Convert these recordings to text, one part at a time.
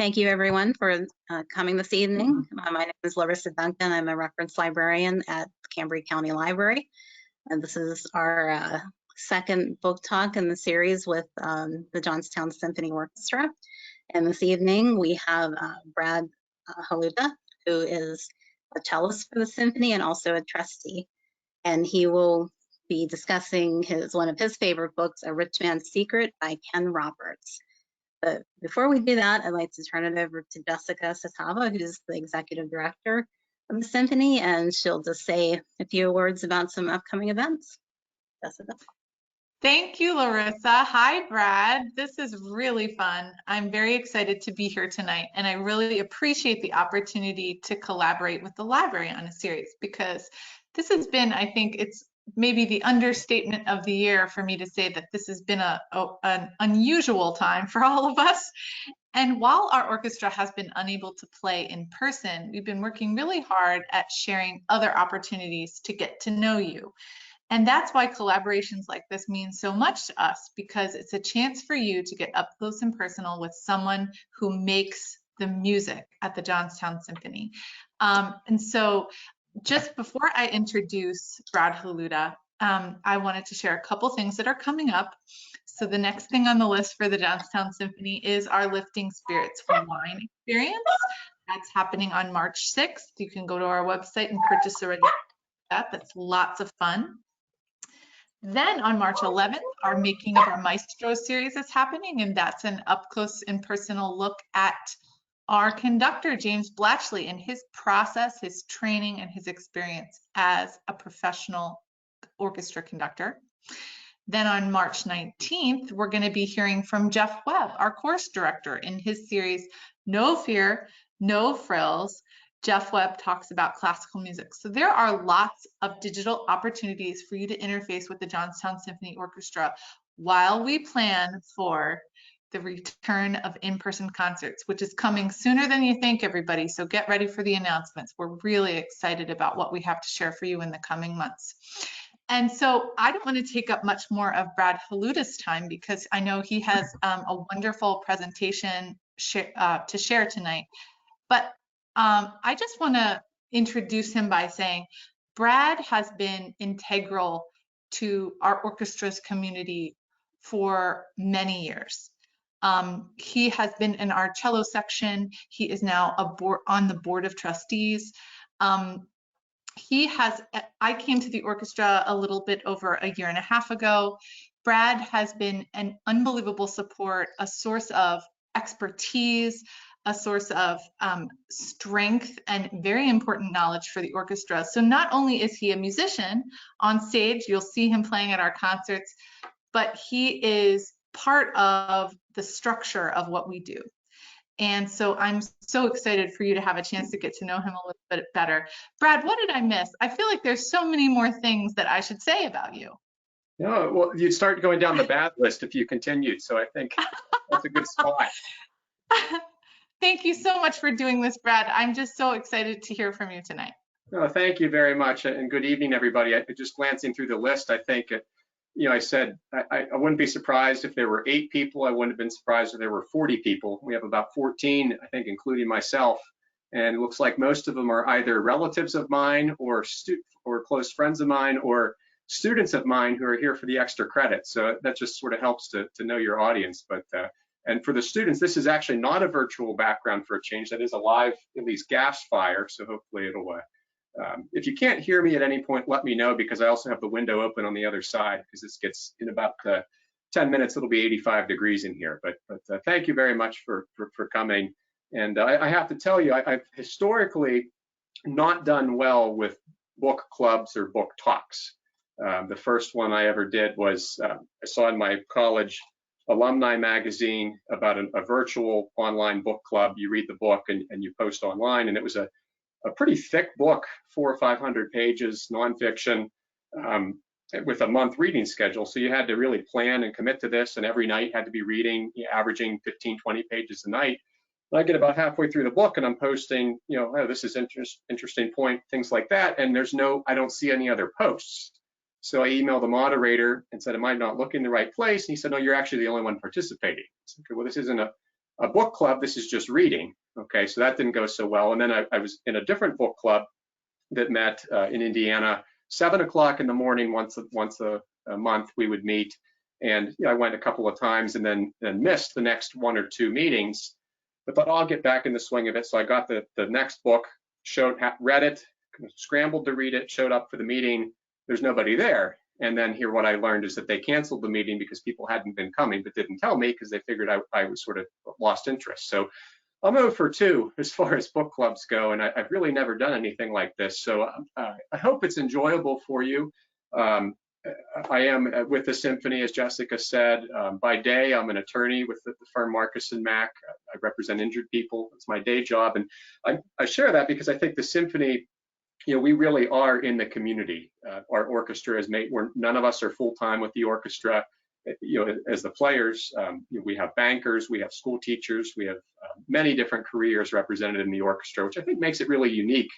Thank you, everyone, for coming this evening. My name is Larissa Duncan. I'm a reference librarian at Cambria County Library. And this is our second book talk in the series with the Johnstown Symphony Orchestra. And this evening, we have Brad Holuta, who is a cellist for the symphony and also a trustee. And he will be discussing one of his favorite books, A Rich Man's Secret by Ken Roberts. But before we do that, I'd like to turn it over to Jessica Satava, who's the executive director of the symphony, and she'll just say a few words about some upcoming events. Jessica. Thank you, Larissa. Hi, Brad. This is really fun. I'm very excited to be here tonight, and I really appreciate the opportunity to collaborate with the library on a series, because this has been, I think it's maybe the understatement of the year for me to say that this has been an unusual time for all of us. And while our orchestra has been unable to play in person, we've been working really hard at sharing other opportunities to get to know you. And that's why collaborations like this mean so much to us, because it's a chance for you to get up close and personal with someone who makes the music at the Johnstown Symphony. And so just before I introduce Brad Holuta, I wanted to share a couple things that are coming up. So the next thing on the list for the Johnstown Symphony is our Lifting Spirits for Wine experience. That's happening on March 6th. You can go to our website and purchase a registration. That's lots of fun. Then on March 11th, our Making of Our Maestro series is happening, and that's an up-close and personal look at our conductor, James Blatchley, and his process, his training, and his experience as a professional orchestra conductor. Then on March 19th, we're going to be hearing from Jeff Webb, our course director, in his series, No Fear, No Frills. Jeff Webb talks about classical music. So there are lots of digital opportunities for you to interface with the Johnstown Symphony Orchestra while we plan for the return of in-person concerts, which is coming sooner than you think, everybody. So get ready for the announcements. We're really excited about what we have to share for you in the coming months. And so I don't want to take up much more of Brad Holuta's time, because I know he has a wonderful presentation to share tonight. But I just want to introduce him by saying Brad has been integral to our orchestra's community for many years. He has been in our cello section. He is now on the board of trustees. I came to the orchestra a little bit over a year and a half ago. Brad has been an unbelievable support, a source of expertise, a source of strength, and very important knowledge for the orchestra. So not only is he a musician on stage, you'll see him playing at our concerts, but he is part of the structure of what we do. And so I'm so excited for you to have a chance to get to know him a little bit better. Brad, what did I miss? I feel like there's so many more things that I should say about you. No, well, you'd start going down the bad list if you continued. So I think that's a good spot. Thank you so much for doing this, Brad. I'm just so excited to hear from you tonight. No, thank you very much, and good evening, everybody. Just glancing through the list, I think, I said I wouldn't be surprised if there were 8 people. I wouldn't have been surprised if there were 40 people. We have about 14, I think, including myself, and it looks like most of them are either relatives of mine or close friends of mine or students of mine who are here for the extra credit. So that just sort of helps to know your audience. But and for the students, this is actually not a virtual background for a change. That is a live, at least, gas fire. So hopefully it'll, if you can't hear me at any point, let me know, because I also have the window open on the other side, because this gets, in about 10 minutes, it'll be 85 degrees in here. But thank you very much for coming. And I have to tell you, I've historically not done well with book clubs or book talks. The first one I ever did was, I saw in my college alumni magazine about a virtual online book club. You read the book and you post online, and it was a pretty thick book, 400 or 500 pages, nonfiction, with a month reading schedule. So you had to really plan and commit to this, and every night had to be reading, averaging 15, 20 pages a night. And I get about halfway through the book and I'm posting, oh, this is interesting point, things like that. And I don't see any other posts. So I emailed the moderator and said, am I not looking in the right place? And he said, no, you're actually the only one participating. I said, okay, well, this isn't a A book club, this is just reading. Okay, so that didn't go so well. And then I was in a different book club that met in Indiana, 7 o'clock in the morning, once a month we would meet. And I went a couple of times and then missed the next 1 or 2 meetings, but thought, I'll get back in the swing of it. So I got the next book, read it, scrambled to read it, showed up for the meeting. There's nobody there. And then here what I learned is that they canceled the meeting because people hadn't been coming, but didn't tell me because they figured I was sort of lost interest. So I'm 0 for 2 as far as book clubs go, and I've really never done anything like this. So I hope it's enjoyable for you. I am with the symphony, as Jessica said. By day, I'm an attorney with the firm Marcus and Mack. I represent injured people. It's my day job, and I share that because I think the symphony, we really are in the community. Our orchestra is made. None of us are full time with the orchestra. As the players, we have bankers, we have school teachers, we have many different careers represented in the orchestra, which I think makes it really unique.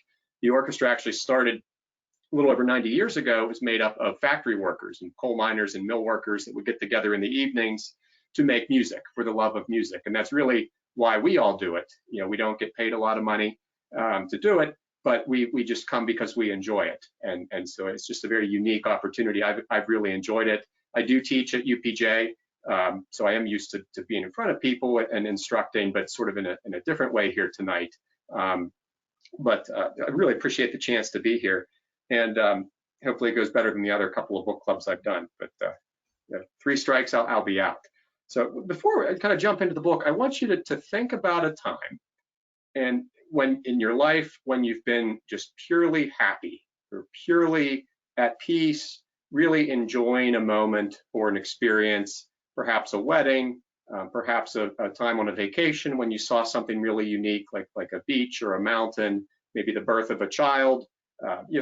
The orchestra actually started a little over 90 years ago. It was made up of factory workers and coal miners and mill workers that would get together in the evenings to make music for the love of music. And that's really why we all do it. We don't get paid a lot of money to do it, but we just come because we enjoy it. And so it's just a very unique opportunity. I've really enjoyed it. I do teach at UPJ, so I am used to being in front of people and instructing, but sort of in a different way here tonight. But I really appreciate the chance to be here, and hopefully it goes better than the other couple of book clubs I've done. But 3 strikes, I'll be out. So before I kind of jump into the book, I want you to think about a time, and when in your life when you've been just purely happy or purely at peace, really enjoying a moment or an experience, perhaps a wedding, perhaps a time on a vacation when you saw something really unique, like a beach or a mountain, maybe the birth of a child,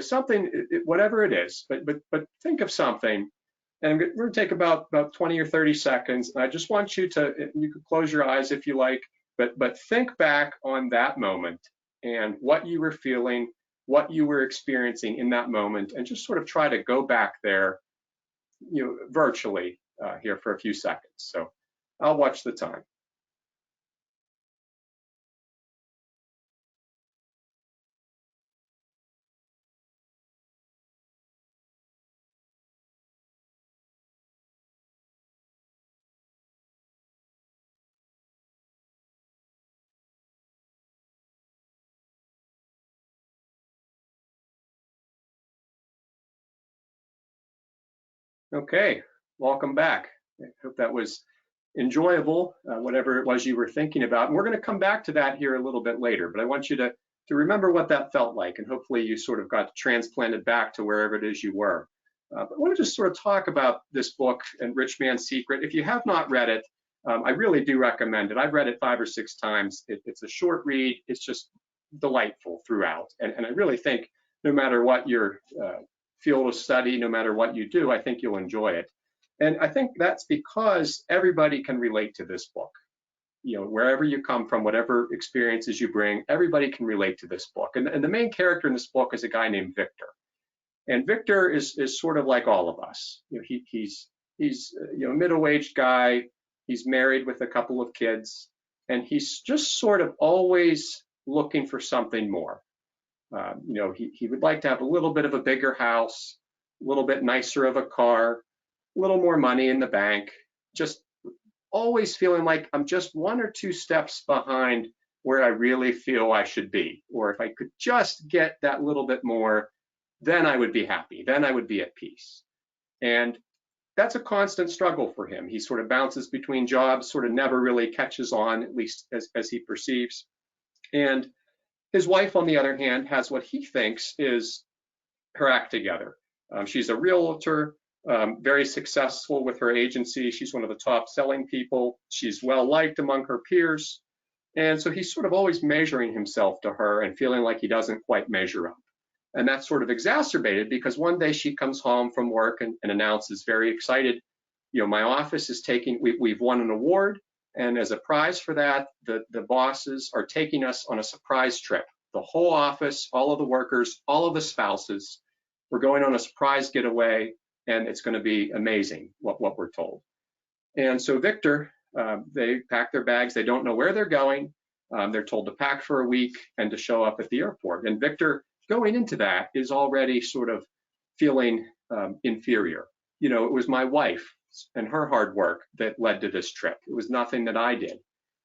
something, whatever it is. But think of something, and we're going to take about 20 or 30 seconds. And I just want you can close your eyes if you like, but think back on that moment and what you were feeling, what you were experiencing in that moment, and just sort of try to go back there, virtually here for a few seconds. So I'll watch the time. Okay, welcome back. I hope that was enjoyable, whatever it was you were thinking about. And we're going to come back to that here a little bit later, but I want you to remember what that felt like, and hopefully you sort of got transplanted back to wherever it is you were. But I want to just sort of talk about this book, and Rich Man's Secret. If you have not read it, I really do recommend it. I've read it 5 or 6 times. It's a short read. It's just delightful throughout. And I really think no matter what your field of study, no matter what you do, I think you'll enjoy it. And I think that's because everybody can relate to this book. Wherever you come from, whatever experiences you bring, everybody can relate to this book. And the main character in this book is a guy named Victor. And Victor is sort of like all of us. He's a middle-aged guy. He's married with a couple of kids, and he's just sort of always looking for something more. He would like to have a little bit of a bigger house, a little bit nicer of a car, a little more money in the bank, just always feeling like I'm just 1 or 2 steps behind where I really feel I should be. Or if I could just get that little bit more, then I would be happy, then I would be at peace. And that's a constant struggle for him. He sort of bounces between jobs, sort of never really catches on, at least as he perceives. And his wife, on the other hand, has what he thinks is her act together. She's a realtor, very successful with her agency. She's one of the top selling people. She's well liked among her peers. And so he's sort of always measuring himself to her and feeling like he doesn't quite measure up. And that's sort of exacerbated because one day she comes home from work and announces very excited, my office is we've won an award. And as a prize for that, the bosses are taking us on a surprise trip. The whole office, all of the workers, all of the spouses, we're going on a surprise getaway, and it's going to be amazing what we're told. And so Victor They pack their bags. They don't know where they're going. They're told to pack for a week and to show up at the airport. And Victor, going into that, is already sort of feeling inferior. You know, it was my wife and her hard work that led to this trip. It was nothing that I did.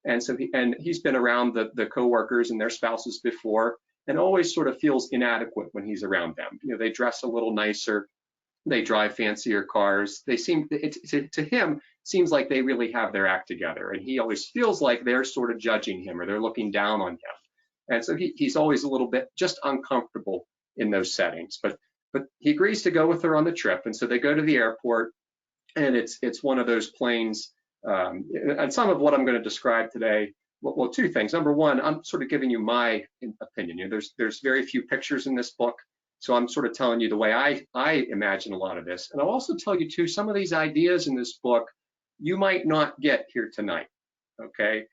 And so he's been around the coworkers and their spouses before, and always sort of feels inadequate when he's around them. You know, they dress a little nicer, they drive fancier cars. They seem, to him, seems like they really have their act together, and he always feels like they're sort of judging him or they're looking down on him. And so he's always a little bit just uncomfortable in those settings. But he agrees to go with her on the trip, and so they go to the airport, and it's one of those planes. And some of what I'm going to describe today, well, two things. Number one, I'm sort of giving you my opinion. You know, there's very few pictures in this book, so I'm sort of telling you the way I imagine a lot of this. And I'll also tell you too, some of these ideas in this book you might not get here tonight. Okay,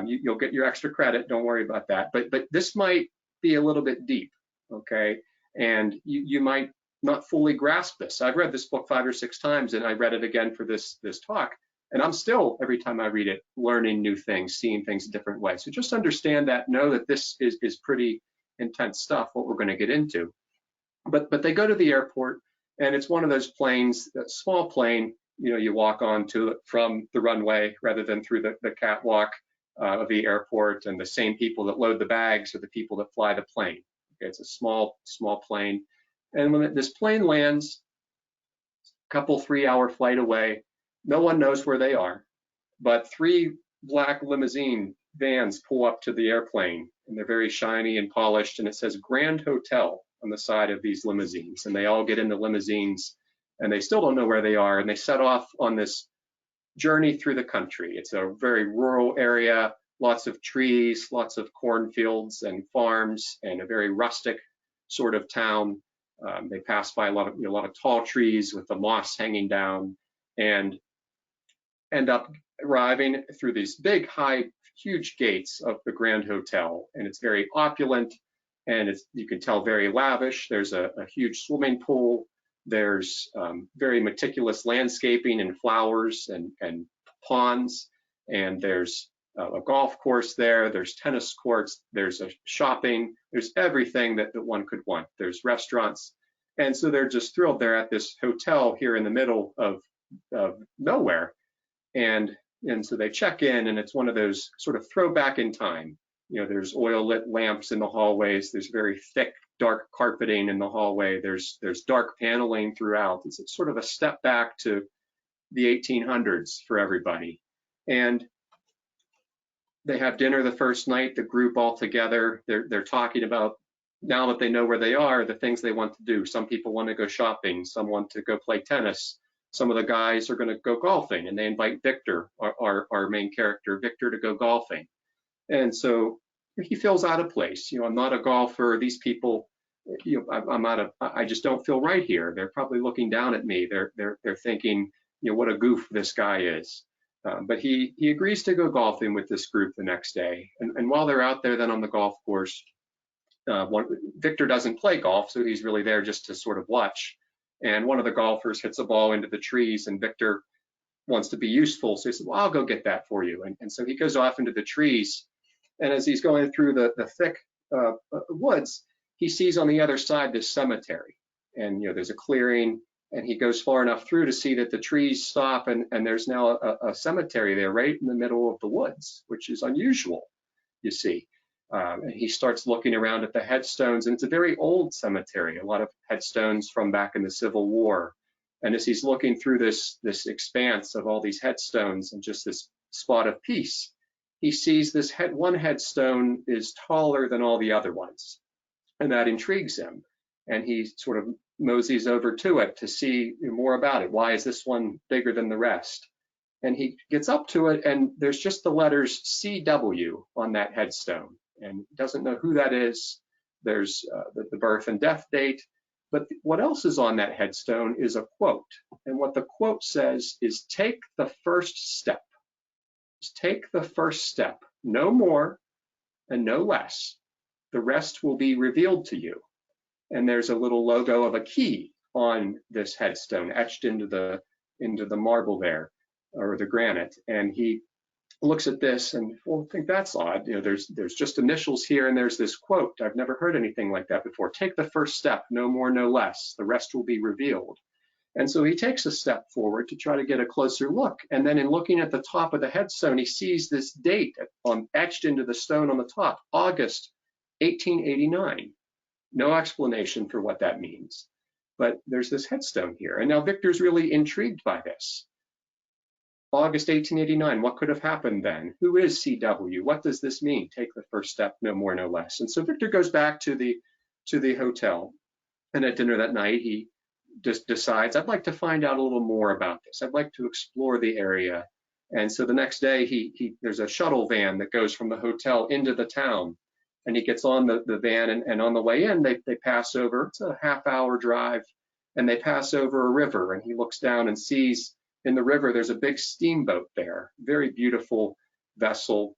you'll get your extra credit. Don't worry about that. But this might be a little bit deep. Okay, and you might not fully grasp this. I've read this book 5 or 6 times, and I read it again for this talk. And I'm still, every time I read it, learning new things, seeing things a different way. So just understand that, know that this is pretty intense stuff, what we're going to get into. But they go to the airport, and it's one of those planes, a small plane, you know, you walk onto it from the runway rather than through the catwalk of the airport, and the same people that load the bags are the people that fly the plane. Okay, it's a small plane. And when this plane lands, a couple 3-hour flight away, no one knows where they are, but 3 black limousine vans pull up to the airplane, and they're very shiny and polished, and it says Grand Hotel on the side of these limousines. And they all get in the limousines, and they still don't know where they are, and they set off on this journey through the country. It's a very rural area, lots of trees, lots of cornfields and farms, and a very rustic sort of town. They pass by a lot of tall trees with the moss hanging down, and end up arriving through these big, huge gates of the Grand Hotel. And it's very opulent, and you can tell very lavish. There's a huge swimming pool. There's very meticulous landscaping and flowers and ponds. And there's a golf course there. There's tennis courts. There's a shopping. There's everything that one could want. There's restaurants. And so they're just thrilled. They're at this hotel here in the middle of nowhere. And so they check in, and it's one of those sort of throwback in time. You know, there's oil lit lamps in the hallways. There's very thick, dark carpeting in the hallway. There's dark paneling throughout. It's sort of a step back to the 1800s for everybody. And they have dinner the first night, the group all together. They're talking about, now that they know where they are, the things they want to do. Some people want to go shopping. Some want to go play tennis. Some of the guys are going to go golfing, and they invite Victor, our main character, Victor, to go golfing. And so he feels out of place. You know, I'm not a golfer. These people, you know, I just don't feel right here. They're probably looking down at me. They're thinking, you know, what a goof this guy is. But he agrees to go golfing with this group the next day. And while they're out there then on the golf course, Victor doesn't play golf, so he's really there just to sort of watch. And one of the golfers hits a ball into the trees, and Victor wants to be useful. So he says, well, I'll go get that for you. And so he goes off into the trees. And as he's going through the thick woods, he sees on the other side this cemetery. And, you know, there's a clearing, and he goes far enough through to see that the trees stop, and there's now a cemetery there right in the middle of the woods, which is unusual, you see. And he starts looking around at the headstones, and it's a very old cemetery, a lot of headstones from back in the Civil War. And as he's looking through this expanse of all these headstones and just this spot of peace, he sees this one headstone is taller than all the other ones, and that intrigues him. And he sort of moseys over to it to see more about it. Why is this one bigger than the rest? And he gets up to it, and there's just the letters CW on that headstone. And doesn't know who that is. There's the birth and death date. But what else is on that headstone is a quote. And what the quote says is, take the first step. Just take the first step, no more and no less. The rest will be revealed to you. And there's a little logo of a key on this headstone etched into the marble there, or the granite. And he looks at this and will think that's odd. You know, there's just initials here and there's this quote. I've never heard anything like that before. Take the first step, no more, no less. The rest will be revealed. And so he takes a step forward to try to get a closer look. And then in looking at the top of the headstone, he sees this date etched into the stone on the top, August 1889. No explanation for what that means, but there's this headstone here. And now Victor's really intrigued by this. August 1889, what could have happened then? Who is CW? What does this mean? Take the first step, no more, no less. And so Victor goes back to the hotel, and at dinner that night, he just decides, I'd like to find out a little more about this. I'd like to explore the area. And so the next day, there's a shuttle van that goes from the hotel into the town, and he gets on the van, and on the way in, they pass over, it's a half-hour drive, and they pass over a river, and he looks down and sees in the river, there's a big steamboat there, very beautiful vessel.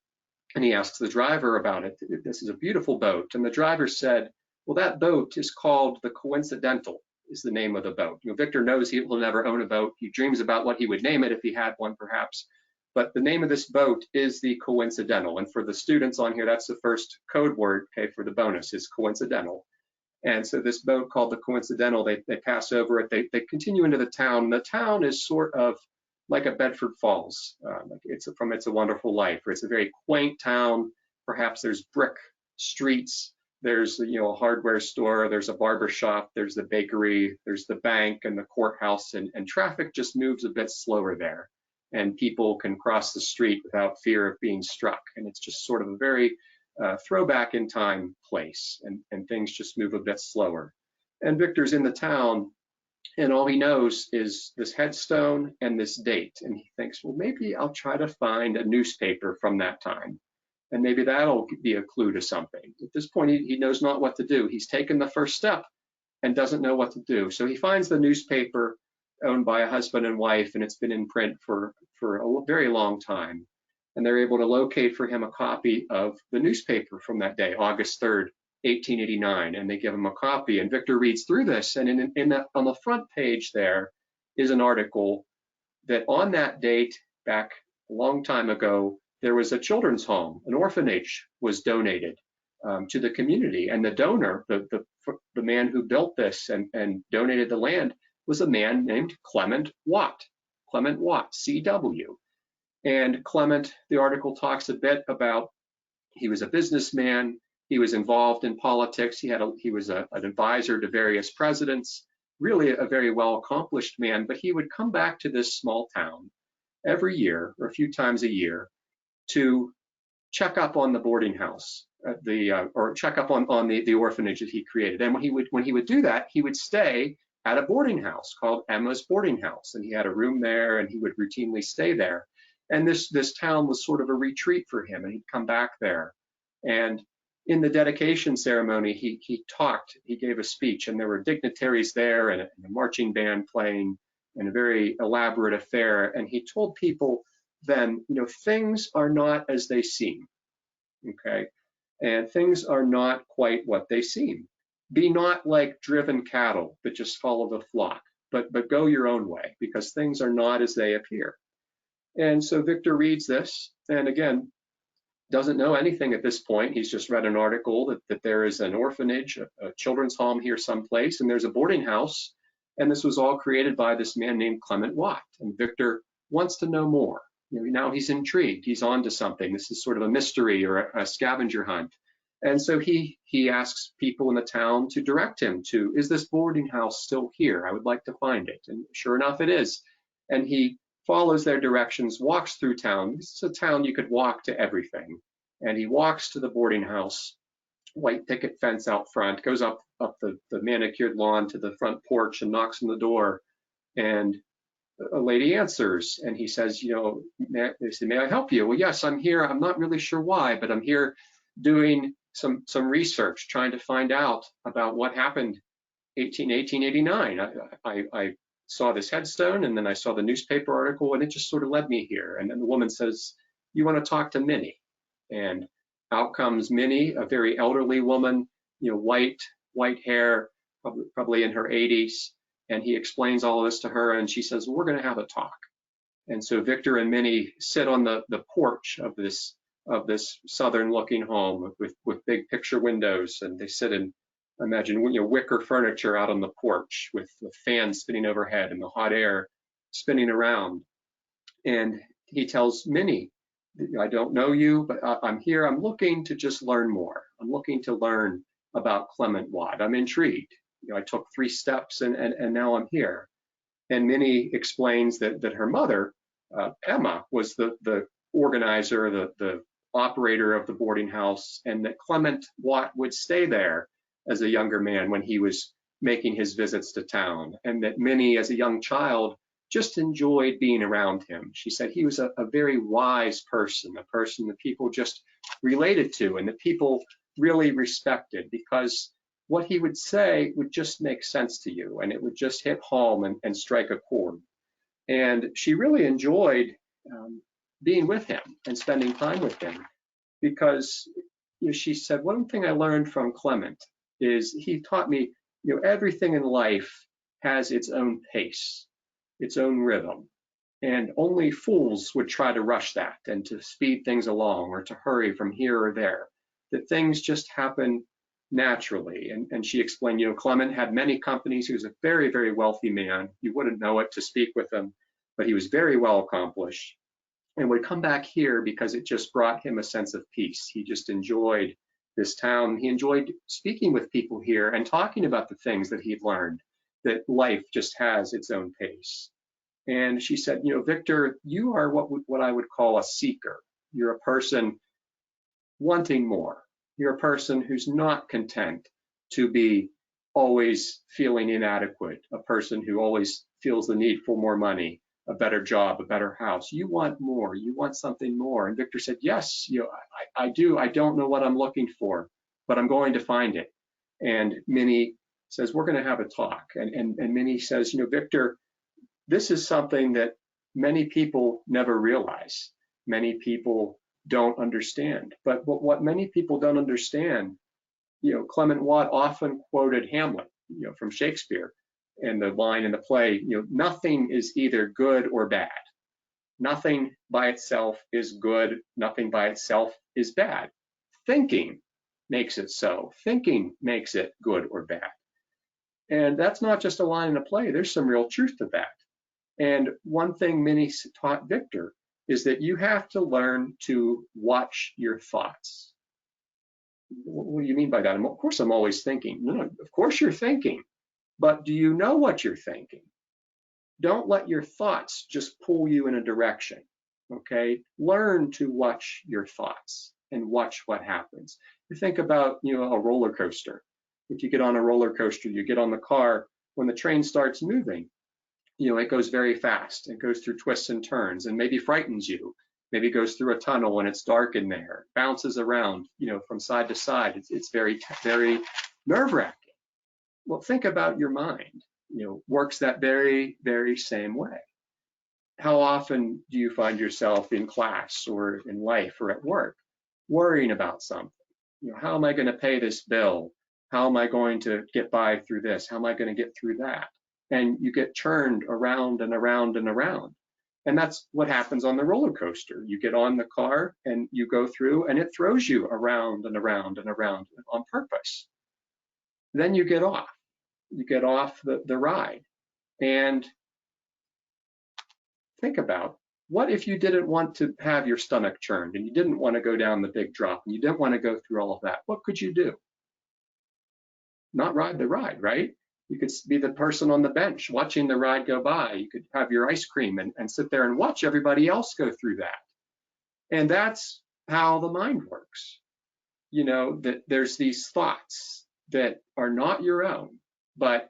And he asks the driver about it. This is a beautiful boat. And the driver said, well, that boat is called the Coincidental, is the name of the boat. You know, Victor knows he will never own a boat. He dreams about what he would name it if he had one, perhaps. But the name of this boat is the Coincidental. And for the students on here, that's the first code word, okay, for the bonus is coincidental. And so this boat called the Coincidental, they pass over it, they continue into the town. The town is sort of like a Bedford Falls. It's a Wonderful Life, or it's a very quaint town. Perhaps there's brick streets, there's a hardware store, there's a barber shop, there's the bakery, there's the bank and the courthouse, and traffic just moves a bit slower there. And people can cross the street without fear of being struck. And it's just sort of a very throwback in time place, and things just move a bit slower. And Victor's in the town, and all he knows is this headstone and this date. And he thinks, well, maybe I'll try to find a newspaper from that time, and maybe that'll be a clue to something. At this point, he knows not what to do. He's taken the first step and doesn't know what to do. So he finds the newspaper owned by a husband and wife, and it's been in print for a very long time. And they're able to locate for him a copy of the newspaper from that day, August 3rd, 1889, and they give him a copy. And Victor reads through this, and on the front page there is an article that on that date, back a long time ago, there was a children's home, an orphanage was donated to the community, and the donor, the man who built this and donated the land, was a man named Clement Watt, CW. And Clement, the article talks a bit about, he was a businessman, he was involved in politics, he was an advisor to various presidents, really a very well accomplished man, but he would come back to this small town every year, or a few times a year, to check up on the boarding house, or check up on the orphanage that he created. And when he would do that, he would stay at a boarding house called Emma's Boarding House, and he had a room there, and he would routinely stay there. And this town was sort of a retreat for him, and he'd come back there. And in the dedication ceremony, he talked, he gave a speech, and there were dignitaries there, and a marching band playing, and a very elaborate affair. And he told people then, things are not as they seem, okay? And things are not quite what they seem. Be not like driven cattle that just follow the flock, but go your own way, because things are not as they appear. And so Victor reads this, and again, doesn't know anything at this point. He's just read an article that there is an orphanage, a children's home here someplace, and there's a boarding house, and this was all created by this man named Clement Watt. And Victor wants to know more. Now he's intrigued. He's on to something. This is sort of a mystery or a scavenger hunt. And so he asks people in the town to direct him to, is this boarding house still here? I would like to find it. And sure enough, it is. And he follows their directions, walks through town. This is a town you could walk to everything. And he walks to the boarding house, white picket fence out front, goes up the manicured lawn to the front porch and knocks on the door. And a lady answers, and he says, they say, may I help you? Well, yes, I'm here. I'm not really sure why, but I'm here doing some research, trying to find out about what happened 1889. I saw this headstone, and then I saw the newspaper article, and it just sort of led me here. And then the woman says, you want to talk to Minnie? And out comes Minnie, a very elderly woman, white hair, probably in her 80s. And he explains all of this to her, and she says, well, we're going to have a talk. And so Victor and Minnie sit on the porch of this southern-looking home with big picture windows, and they sit in, imagine, wicker furniture out on the porch with fans spinning overhead and the hot air spinning around. And he tells Minnie, I don't know you, but I'm here. I'm looking to just learn more. I'm looking to learn about Clement Watt. I'm intrigued. I took 3 steps and now I'm here. And Minnie explains that her mother, Emma, was the organizer, the operator of the boarding house, and that Clement Watt would stay there as a younger man when he was making his visits to town, and that Minnie, as a young child, just enjoyed being around him. She said he was a very wise person, a person that people just related to and that people really respected, because what he would say would just make sense to you, and it would just hit home and strike a chord. And she really enjoyed being with him and spending time with him, because she said, one thing I learned from Clement is he taught me, everything in life has its own pace, its own rhythm, and only fools would try to rush that and to speed things along or to hurry from here or there, that things just happen naturally. And she explained, Clement had many companies. He was a very, very wealthy man. You wouldn't know it to speak with him, but he was very well accomplished, and would come back here because it just brought him a sense of peace. He just enjoyed this town. He enjoyed speaking with people here and talking about the things that he'd learned, that life just has its own pace. And she said, Victor, you are what I would call a seeker. You're a person wanting more. You're a person who's not content to be always feeling inadequate, a person who always feels the need for more money, a better job, a better house. You want more. You want something more. And Victor said, yes, I do. I don't know what I'm looking for, but I'm going to find it. And Minnie says, we're going to have a talk. And Minnie says, Victor, this is something that many people never realize. Many people don't understand. But what many people don't understand, Clement Watt often quoted Hamlet, from Shakespeare, and the line in the play, nothing is either good or bad. Nothing by itself is good. Nothing by itself is bad. Thinking makes it so. Thinking makes it good or bad. And that's not just a line in a play. There's some real truth to that. And one thing Minnie taught Victor is that you have to learn to watch your thoughts. What do you mean by that? Of course, I'm always thinking. No, of course you're thinking, but do you know what you're thinking? Don't let your thoughts just pull you in a direction, okay? Learn to watch your thoughts and watch what happens. You think about, a roller coaster. If you get on a roller coaster, you get on the car, when the train starts moving, it goes very fast. It goes through twists and turns and maybe frightens you. Maybe goes through a tunnel when it's dark in there, bounces around, from side to side. It's very, very nerve-wracking. Well, think about your mind, works that very, very same way. How often do you find yourself in class or in life or at work worrying about something? How am I going to pay this bill? How am I going to get by through this? How am I going to get through that? And you get churned around and around and around. And that's what happens on the roller coaster. You get on the car and you go through, and it throws you around and around and around on purpose. Then you get off. You get off the ride. And think about, what if you didn't want to have your stomach churned and you didn't want to go down the big drop and you didn't want to go through all of that? What could you do? Not ride the ride, right? You could be the person on the bench watching the ride go by. You could have your ice cream and sit there and watch everybody else go through that. And that's how the mind works. That there's these thoughts that are not your own, but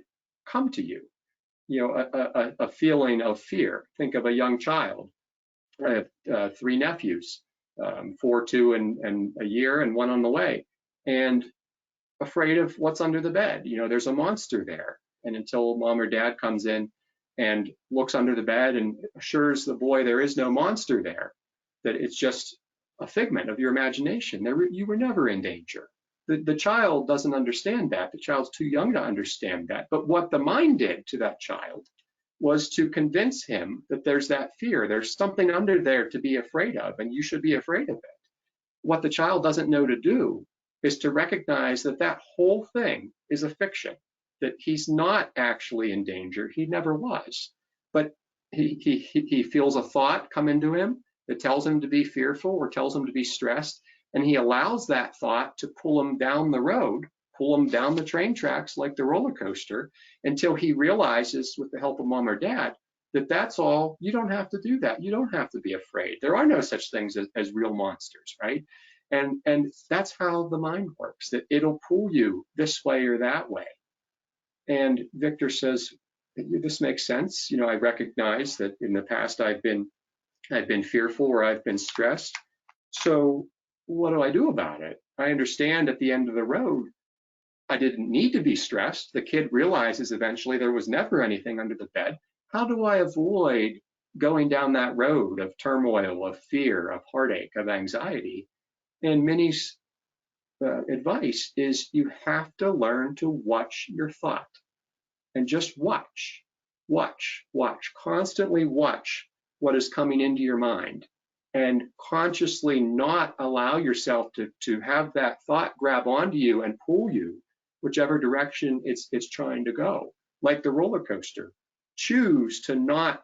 come to you. A feeling of fear. Think of a young child. I have 3 nephews, 4, 2, and a year, and 1 on the way. And afraid of what's under the bed. There's a monster there. And until mom or dad comes in and looks under the bed and assures the boy there is no monster there, that it's just a figment of your imagination, you were never in danger. The child doesn't understand that. The child's too young to understand that. But what the mind did to that child was to convince him that there's that fear. There's something under there to be afraid of, and you should be afraid of it. What the child doesn't know to do is to recognize that that whole thing is a fiction, that he's not actually in danger. He never was. But he feels a thought come into him that tells him to be fearful or tells him to be stressed, and he allows that thought to pull him down the road, pull him down the train tracks like the roller coaster, until he realizes, with the help of mom or dad, that that's all. You don't have to do that. You don't have to be afraid. There are no such things as real monsters, right? And that's how the mind works, that it'll pull you this way or that way. And Victor says, this makes sense. You know, I recognize that in the past I've been fearful or I've been stressed. So what do I do about it? I understand at the end of the road, I didn't need to be stressed. The kid realizes eventually there was never anything under the bed. How do I avoid going down that road of turmoil, of fear, of heartache, of anxiety? And Minnie's advice is you have to learn to watch your thought and just watch, constantly watch what is coming into your mind, and consciously not allow yourself to have that thought grab onto you and pull you whichever direction it's trying to go. Like the roller coaster, choose to not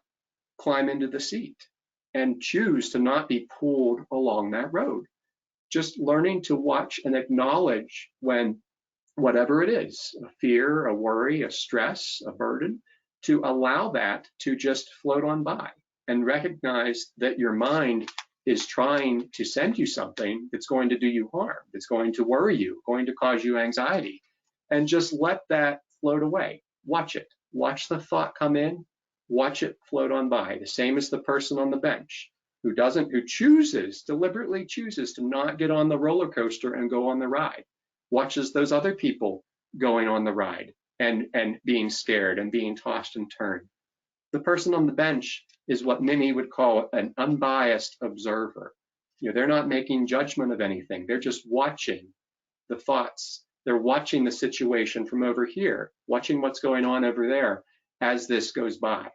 climb into the seat and choose to not be pulled along that road. Just learning to watch and acknowledge when whatever it is, a fear, a worry, a stress, a burden, to allow that to just float on by and recognize that your mind is trying to send you something that's going to do you harm, that's going to worry you, going to cause you anxiety, and just let that float away. Watch it. Watch the thought come in, watch it float on by. The same as the person on the bench who deliberately chooses to not get on the roller coaster and go on the ride, watches those other people going on the ride and being scared and being tossed and turned. The person on the bench is what Minnie would call an unbiased observer. You know, they're not making judgment of anything. They're just watching the thoughts. They're watching the situation from over here, watching what's going on over there as this goes by.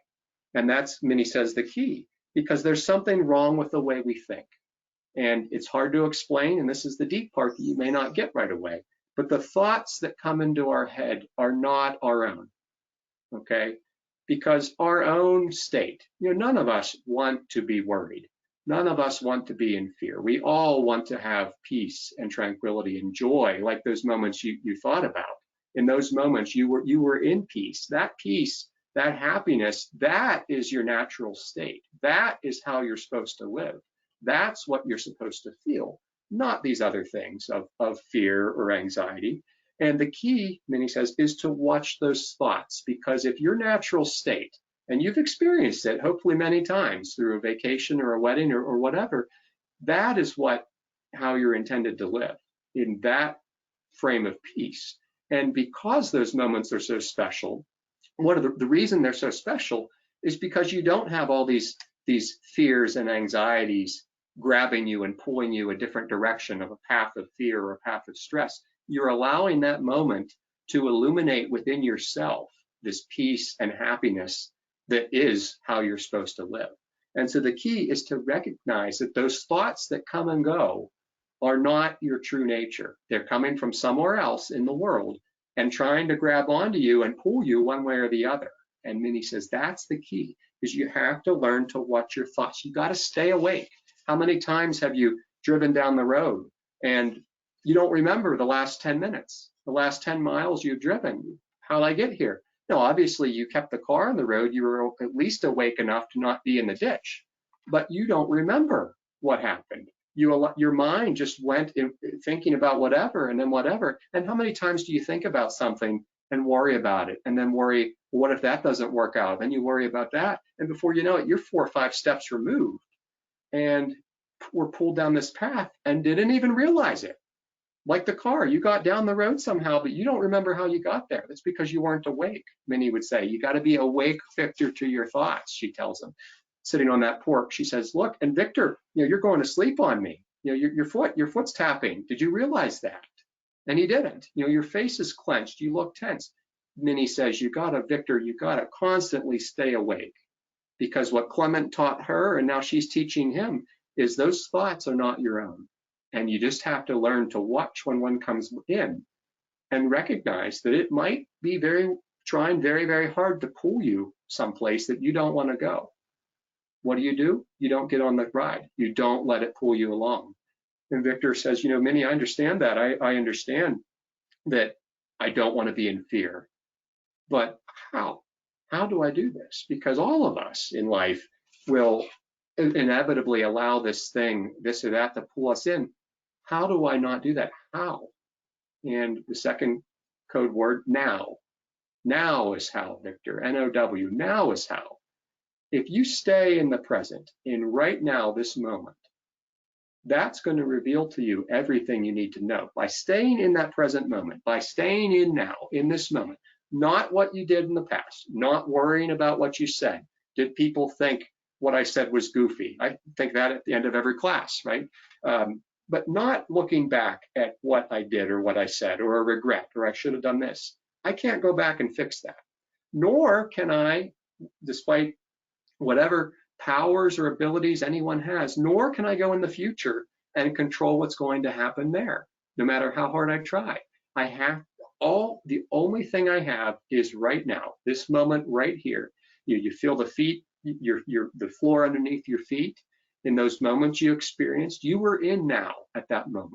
And that's, Minnie says, the key, because there's something wrong with the way we think. And it's hard to explain, and this is the deep part that you may not get right away. But the thoughts that come into our head are not our own, okay? Because our own state, you know, none of us want to be worried. None of us want to be in fear. We all want to have peace and tranquility and joy, like those moments you thought about. In those moments, you were in peace. That peace, that happiness, that is your natural state. That is how you're supposed to live. That's what you're supposed to feel, not these other things of fear or anxiety. And the key, Minnie says, is to watch those thoughts, because if your natural state, and you've experienced it hopefully many times through a vacation or a wedding or whatever, that is how you're intended to live, in that frame of peace. And because those moments are so special, the reason they're so special is because you don't have all these fears and anxieties grabbing you and pulling you a different direction of a path of fear or a path of stress. You're allowing that moment to illuminate within yourself this peace and happiness that is how you're supposed to live. And so the key is to recognize that those thoughts that come and go are not your true nature. They're coming from somewhere else in the world and trying to grab onto you and pull you one way or the other. And Minnie says that's the key, is you have to learn to watch your thoughts. You got to stay awake. How many times have you driven down the road and you don't remember the last 10 minutes, the last 10 miles you've driven? How'd I get here? No, obviously you kept the car on the road. You were at least awake enough to not be in the ditch, but you don't remember what happened. Your mind just went in thinking about whatever and then whatever. And how many times do you think about something and worry about it, and then worry, well, what if that doesn't work out? Then you worry about that, and before you know it, you're 4 or 5 steps removed and were pulled down this path and didn't even realize it. Like the car, you got down the road somehow, but you don't remember how you got there. That's because you weren't awake. Minnie would say, you got to be awake, Victor, to your thoughts, she tells him. Sitting on that porch, she says, look, and Victor, you're going to sleep on me. Your foot's tapping. Did you realize that? And he didn't. Your face is clenched. You look tense. Minnie says, Victor, you gotta constantly stay awake, because what Clement taught her, and now she's teaching him, is those thoughts are not your own. And you just have to learn to watch when one comes in and recognize that it might be trying very, very hard to pull you someplace that you don't want to go. What do? You don't get on the ride. You don't let it pull you along. And Victor says, Minnie, I understand that. I understand that I don't want to be in fear. But how? How do I do this? Because all of us in life will inevitably allow this thing, this or that, to pull us in. How do I not do that? How? And the second code word, now. Now is how, Victor, N-O-W, now is how. If you stay in the present, in right now, this moment, that's going to reveal to you everything you need to know. By staying in that present moment, by staying in now, in this moment, not what you did in the past, not worrying about what you said. Did people think what I said was goofy? I think that at the end of every class, right? But not looking back at what I did or what I said, or a regret, or I should have done this. I can't go back and fix that. Nor can I, despite whatever powers or abilities anyone has, nor can I go in the future and control what's going to happen there, no matter how hard I try. The only thing I have is right now, this moment right here. You feel the feet, the floor underneath your feet. In those moments you experienced, you were in now at that moment.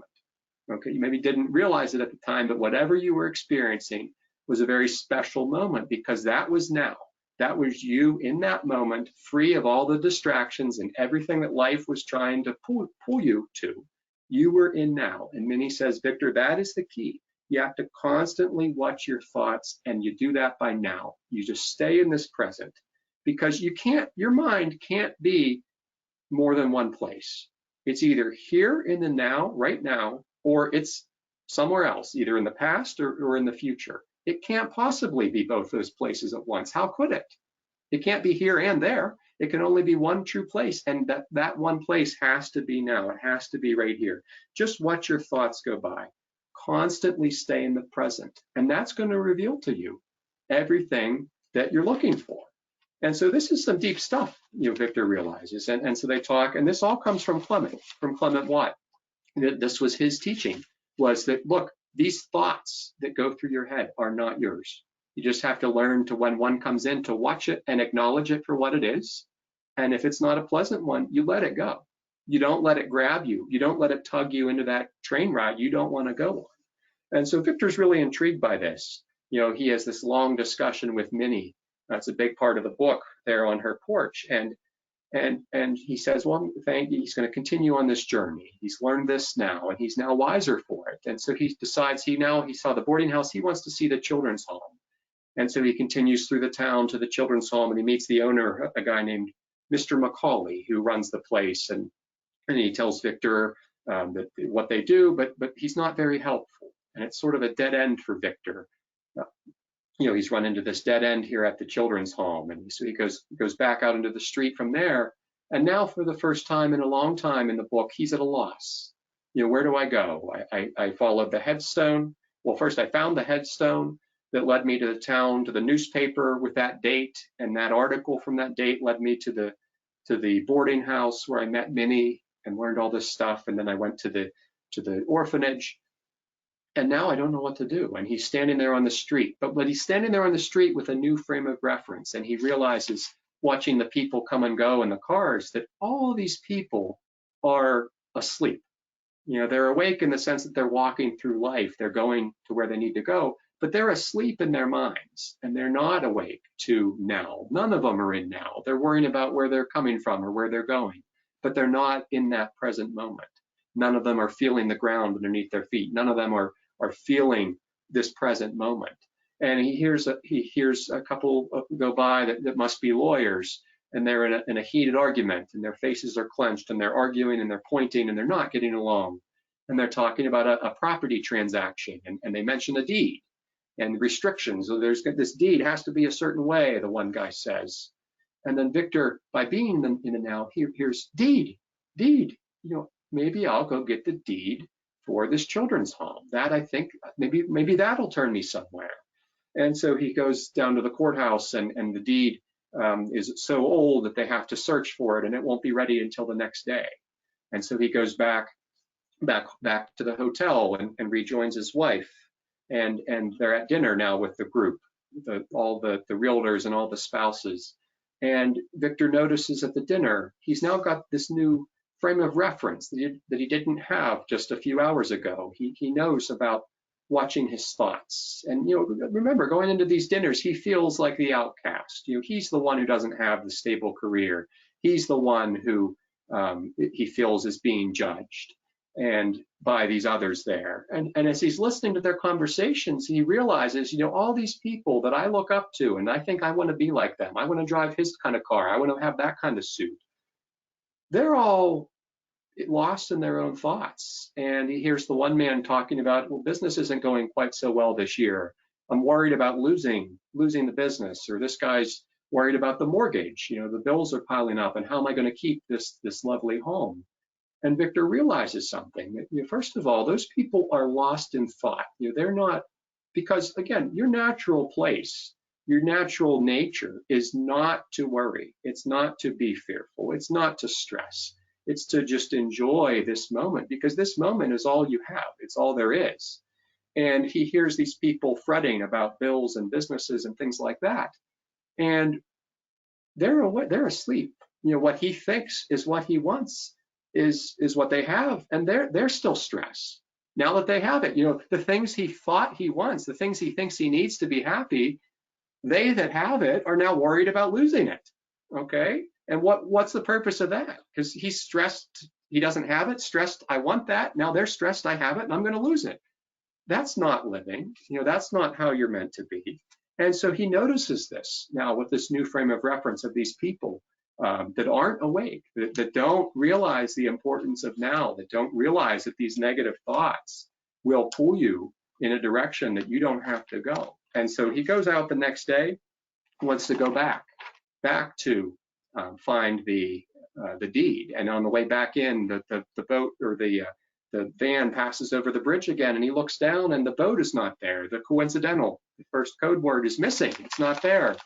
Okay, you maybe didn't realize it at the time, but whatever you were experiencing was a very special moment, because that was now. That was you in that moment, free of all the distractions and everything that life was trying to pull you to. You were in now. And Minnie says, Victor, that is the key. You have to constantly watch your thoughts, and you do that by now. You just stay in this present, because your mind can't be more than one place. It's either here in the now, right now, or it's somewhere else, either in the past or in the future. It can't possibly be both those places at once. How could it? It can't be here and there. It can only be one true place, and that one place has to be now. It has to be right here. Just watch your thoughts go by. Constantly stay in the present, and that's going to reveal to you everything that you're looking for. And so this is some deep stuff, Victor realizes. And so they talk, and this all comes from Clement Watt. This was his teaching, was that, look, these thoughts that go through your head are not yours. You just have to learn to, when one comes in, to watch it and acknowledge it for what it is. And if it's not a pleasant one, you let it go. You don't let it grab you. You don't let it tug you into that train ride you don't want to go on. And so Victor's really intrigued by this. He has this long discussion with Minnie. That's a big part of the book there on her porch. And he says, well, he's going to continue on this journey. He's learned this now, and he's now wiser for it. And so he decides he saw the boarding house. He wants to see the children's home. And so he continues through the town to the children's home, and he meets the owner, a guy named Mr. Macaulay, who runs the place. And he tells Victor what they do, but he's not very helpful. And it's sort of a dead end for Victor. He's run into this dead end here at the children's home, and so he goes back out into the street from there. And now, for the first time in a long time in the book, he's at a loss. Where do I go? I followed the headstone. Well, first I found the headstone that led me to the town, to the newspaper with that date, and that article from that date led me to the boarding house where I met Minnie and learned all this stuff. And then I went to the orphanage. And now I don't know what to do. And he's standing there on the street, but he's standing there on the street with a new frame of reference. And he realizes, watching the people come and go in the cars, that all these people are asleep. They're awake in the sense that they're walking through life. They're going to where they need to go, but they're asleep in their minds, and they're not awake to now. None of them are in now. They're worrying about where they're coming from or where they're going, but they're not in that present moment. None of them are feeling the ground underneath their feet. None of them are feeling this present moment. And he hears a couple go by that must be lawyers, and they're in a heated argument, and their faces are clenched, and they're arguing, and they're pointing, and they're not getting along. And they're talking about a property transaction, and they mention a deed and restrictions. So this deed has to be a certain way, the one guy says. And then Victor, by being in the now, here's deed. Maybe I'll go get the deed for this children's home. That, I think, maybe that'll turn me somewhere. And so he goes down to the courthouse, and the deed is so old that they have to search for it, and it won't be ready until the next day. And so he goes back to the hotel and rejoins his wife, and they're at dinner now with the group, all the realtors and all the spouses. And Victor notices at the dinner, he's now got this new frame of reference that he didn't have just a few hours ago. He knows about watching his thoughts. And, remember, going into these dinners, he feels like the outcast. He's the one who doesn't have the stable career. He's the one who he feels is being judged and by these others there. And as he's listening to their conversations, he realizes, all these people that I look up to, and I think I want to be like them. I want to drive his kind of car. I want to have that kind of suit. They're all lost in their own thoughts. And he hears the one man talking about, well, business isn't going quite so well this year. I'm worried about losing the business, or this guy's worried about the mortgage. The bills are piling up, and how am I going to keep this lovely home? And Victor realizes something. First of all, those people are lost in thought. They're not, because again, your natural place, your natural nature is not to worry. It's not to be fearful. It's not to stress. It's to just enjoy this moment, because this moment is all you have. It's all there is. And he hears these people fretting about bills and businesses and things like that. And they're asleep. What he thinks is what he wants is what they have, and they're still stressed. Now that they have it, the things he thought he wants, the things he thinks he needs to be happy, they that have it are now worried about losing it. Okay? And what's the purpose of that? Because he's stressed, he doesn't have it, stressed, I want that. Now they're stressed, I have it, and I'm going to lose it. That's not living. That's not how you're meant to be. And so he notices this now with this new frame of reference of these people that aren't awake, that don't realize the importance of now, that don't realize that these negative thoughts will pull you in a direction that you don't have to go. And so he goes out the next day, wants to go back to find the deed. And on the way back in, the boat or the van passes over the bridge again, and he looks down, and the boat is not there. The first code word is missing. It's not there.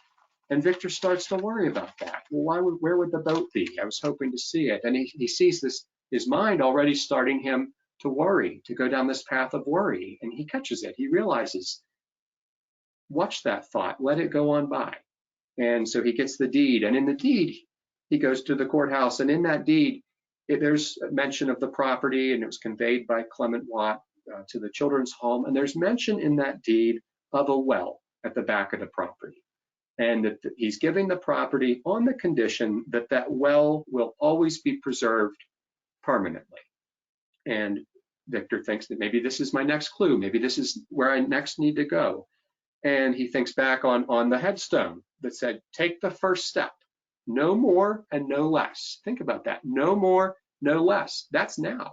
And Victor starts to worry about that. Well, where would the boat be? I was hoping to see it. And he sees this, his mind already starting him to worry, to go down this path of worry. And he catches it. He realizes, watch that thought, let it go on by. And so he gets the deed. And in the deed, he goes to the courthouse. And in that deed, there's a mention of the property, and it was conveyed by Clement Watt to the children's home. And there's mention in that deed of a well at the back of the property. And that he's giving the property on the condition that that well will always be preserved permanently. And Victor thinks that maybe this is my next clue. Maybe this is where I next need to go. And he thinks back on the headstone that said, take the first step, no more and no less. Think about that, no more, no less. That's now.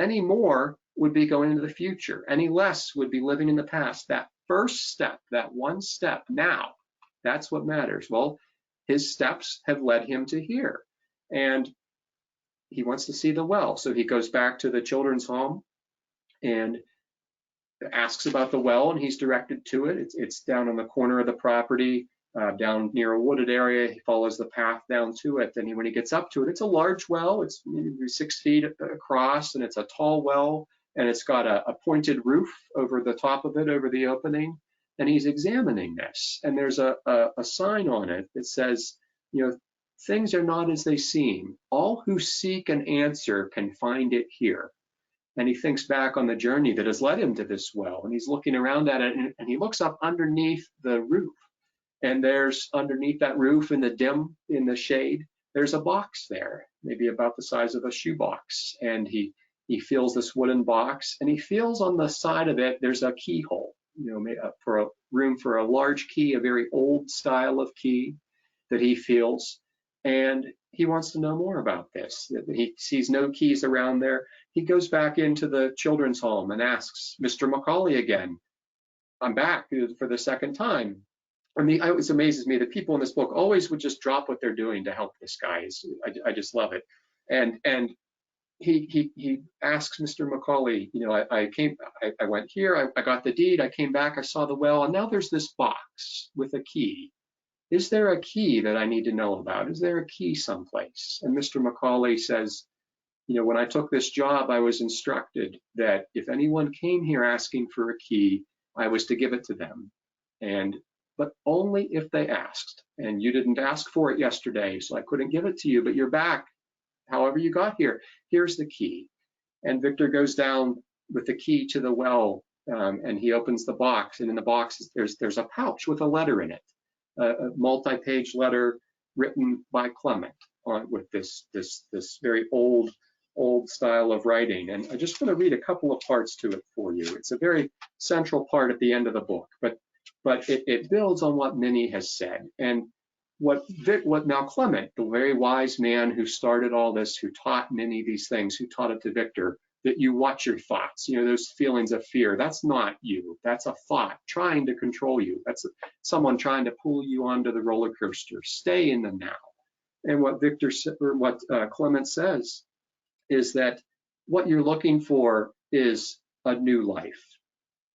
Any more would be going into the future. Any less would be living in the past. That first step, that one step now, that's what matters. Well, his steps have led him to here. And he wants to see the well. So he goes back to the children's home and asks about the well, and he's directed to it. It's down on the corner of the property, down near a wooded area. He follows the path down to it. And when he gets up to it, it's a large well. It's maybe 6 feet across, and it's a tall well, and it's got a pointed roof over the top of it, over the opening. And he's examining this, and there's a sign on it that says, things are not as they seem. All who seek an answer can find it here. And he thinks back on the journey that has led him to this well, and he's looking around at it, and he looks up underneath the roof. And there's underneath that roof in the shade, there's a box there, maybe about the size of a shoebox. And he feels this wooden box, and he feels on the side of it, there's a keyhole, for a room for a large key, a very old style of key that he feels. And he wants to know more about this. He sees no keys around there. He goes back into the children's home and asks Mr. Macaulay again, I'm back for the second time. It always amazes me that people in this book always would just drop what they're doing to help this guy. I just love it. And he asks Mr. Macaulay, you know, I went here, I got the deed, I came back, I saw the well, and now there's this box with a key. Is there a key that I need to know about? Is there a key someplace? And Mr. Macaulay says, you know, when I took this job, I was instructed that if anyone came here asking for a key, I was to give it to them, but only if they asked. And you didn't ask for it yesterday, so I couldn't give it to you, but you're back. However you got here, here's the key. And Victor goes down with the key to the well, and he opens the box, and in the box there's a pouch with a letter in it, a multi-page letter written by Clement with this very old style of writing. And I just want to read a couple of parts to it for you. It's a very central part at the end of the book, but it builds on what Minnie has said. And what now Clement, the very wise man who started all this, who taught Minnie these things, who taught it to Victor, that you watch your thoughts, you know, those feelings of fear, that's not you, that's a thought trying to control you. That's someone trying to pull you onto the roller coaster. Stay in the now. And what Clement says is that what you're looking for is a new life.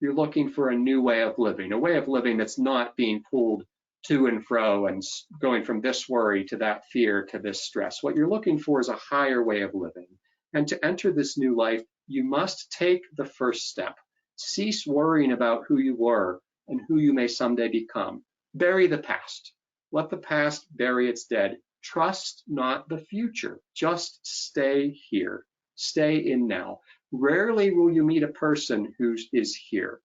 You're looking for a new way of living that's not being pulled to and fro and going from this worry to that fear to this stress. What you're looking for is a higher way of living. And to enter this new life, you must take the first step. Cease worrying about who you were and who you may someday become. Bury the past. Let the past bury its dead. Trust not the future. Just stay here. Stay in now. Rarely will you meet a person who is here.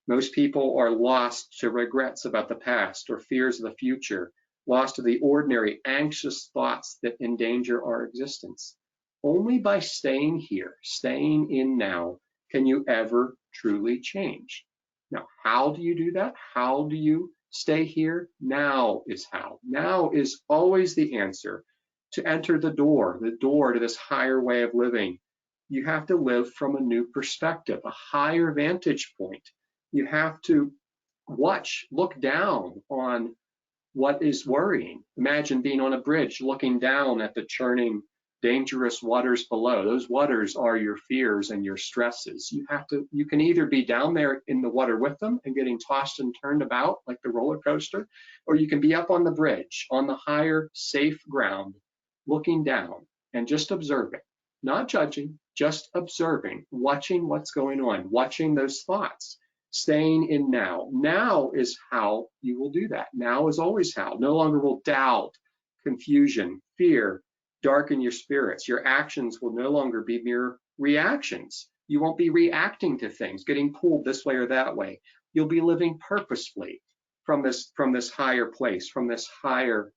Most people are lost to regrets about the past or fears of the future, lost to the ordinary anxious thoughts that endanger our existence. Only by staying here, staying in now, can you ever truly change. Now, how do you do that? How do you stay here? Now is how. Now is always the answer. To enter the door to this higher way of living, you have to live from a new perspective, a higher vantage point. You have to look down on what is worrying. Imagine being on a bridge, looking down at the churning, dangerous waters below. Those waters are your fears and your stresses. You can either be down there in the water with them and getting tossed and turned about like the roller coaster, or you can be up on the bridge, on the higher, safe ground, looking down and just observing, not judging, just observing, watching what's going on, watching those thoughts. Staying in now. Now is how you will do that. Now is always how. No longer will doubt, confusion, fear darken your spirits. Your actions will no longer be mere reactions. You won't be reacting to things, getting pulled this way or that way. You'll be living purposefully from this higher place, from this higher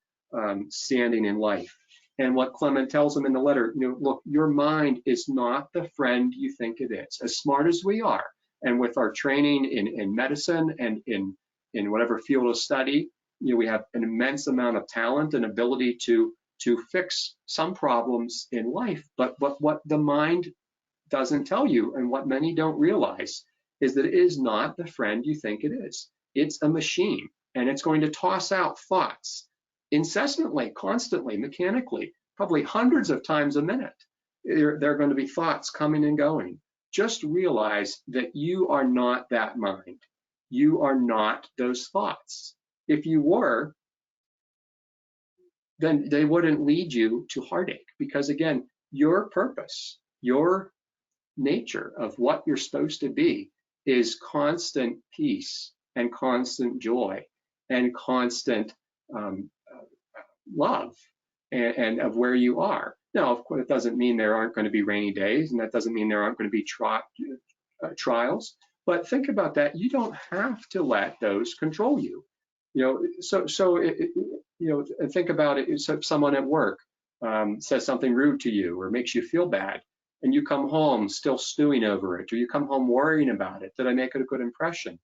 standing in life. And what Clement tells him in the letter, look, your mind is not the friend you think it is. As smart as we are, and with our training in medicine and in whatever field of study, we have an immense amount of talent and ability to fix some problems in life. But what the mind doesn't tell you, and what many don't realize, is that it is not the friend you think it is. It's a machine, and it's going to toss out thoughts incessantly, constantly, mechanically, probably hundreds of times a minute. There are going to be thoughts coming and going. Just realize that you are not that mind. You are not those thoughts. If you were, then they wouldn't lead you to heartache, because again, your purpose, your nature of what you're supposed to be is constant peace and constant joy and constant love and of where you are. Now, of course, it doesn't mean there aren't going to be rainy days, and that doesn't mean there aren't going to be trials. But think about that. You don't have to let those control you. Think about it. So someone at work says something rude to you or makes you feel bad, and you come home still stewing over it, or you come home worrying about it. Did I make it a good impression?